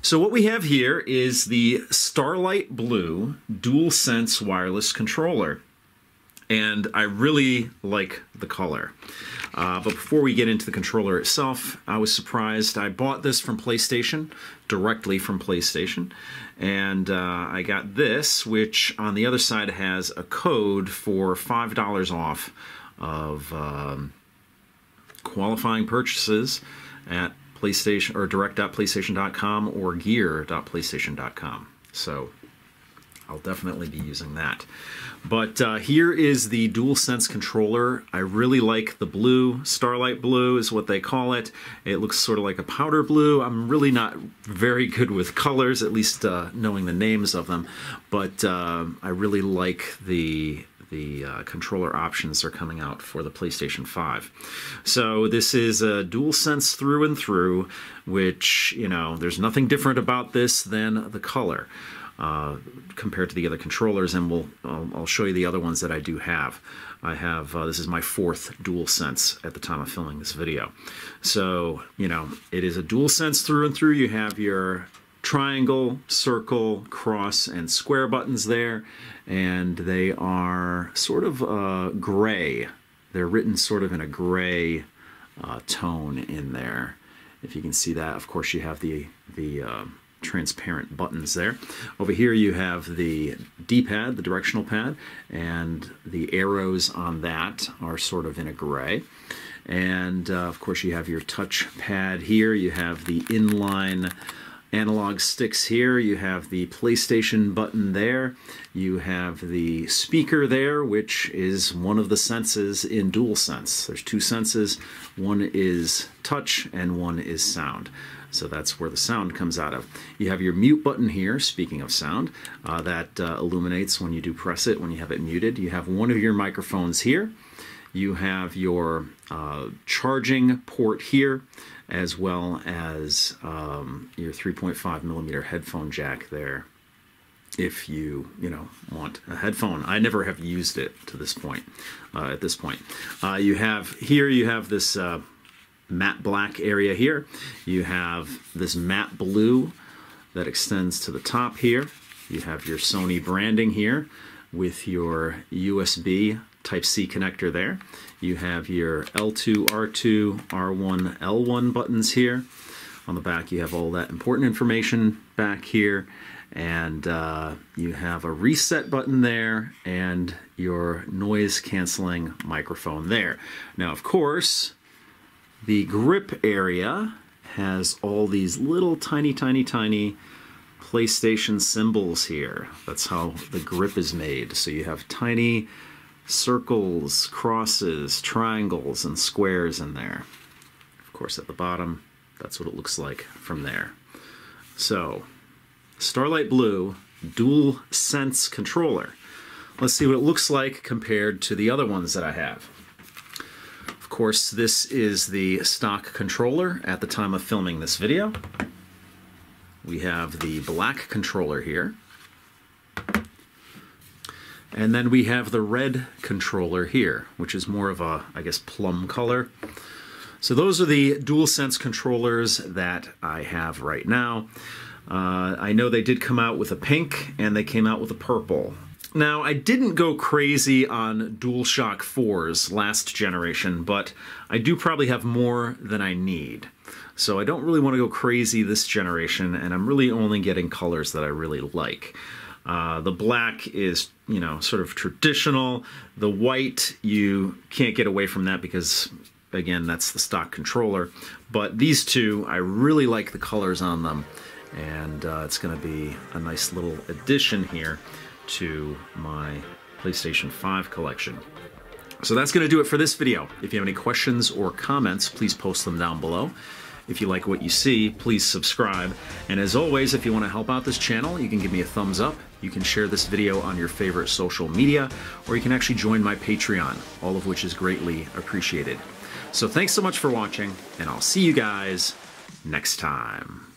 So what we have here is the Starlight Blue DualSense wireless controller, and I really like the color. But before we get into the controller itself, I was surprised. I bought this from PlayStation, directly from PlayStation, and I got this, which on the other side has a code for $5 off of qualifying purchases at PlayStation or direct.playstation.com or gear.playstation.com. So I'll definitely be using that. But here is the DualSense controller. I really like the blue. Starlight Blue is what they call it. It looks sort of like a powder blue. I'm really not very good with colors, at least knowing the names of them. But I really like the controller options that are coming out for the PlayStation 5. So this is a DualSense through and through, which, you know, there's nothing different about this than the color compared to the other controllers, and I'll show you the other ones that I do have. I have, this is my 4th DualSense at the time of filming this video. So, you know, it is a DualSense through and through. You have your triangle, circle, cross, and square buttons there, and they are sort of gray. They're written sort of in a gray tone in there. If you can see that, of course, you have the transparent buttons there. Over here you have the D-pad, the directional pad, and the arrows on that are sort of in a gray. And of course you have your touch pad here. You have the inline analog sticks here. You have the PlayStation button there. You have the speaker there, which is one of the senses in DualSense. There's 2 senses. One is touch and one is sound. So that's where the sound comes out of. You have your mute button here, speaking of sound, that illuminates when you do press it, when you have it muted. You have one of your microphones here. You have your charging port here, as well as your 3.5mm headphone jack there, if you want a headphone. I never have used it to this point. At this point, you have this matte black area here. You have this matte blue that extends to the top here. You have your Sony branding here with your USB Type-C connector there. You have your L2, R2, R1, L1 buttons here. On the back you have all that important information back here, and you have a reset button there and your noise canceling microphone there. Now, of course, the grip area has all these little tiny PlayStation symbols here. That's how the grip is made. So you have tiny circles, crosses, triangles, and squares in there. Of course, at the bottom, that's what it looks like from there. So, Starlight Blue DualSense controller. Let's see what it looks like compared to the other ones that I have. Of course, this is the stock controller at the time of filming this video. We have the black controller here. And then we have the red controller here, which is more of a, I guess, plum color. So those are the DualSense controllers that I have right now. I know they did come out with a pink, and they came out with a purple. Now, I didn't go crazy on DualShock 4s last generation, but I do probably have more than I need. So I don't really want to go crazy this generation, and I'm really only getting colors that I really like. The black is, sort of traditional. The white, you can't get away from that because, again, that's the stock controller. But these two, I really like the colors on them, and it's going to be a nice little addition here to my PlayStation 5 collection. So that's going to do it for this video. If you have any questions or comments, please post them down below. If you like what you see, please subscribe. And as always, if you want to help out this channel, you can give me a thumbs up. You can share this video on your favorite social media, or you can actually join my Patreon, all of which is greatly appreciated. So thanks so much for watching, and I'll see you guys next time.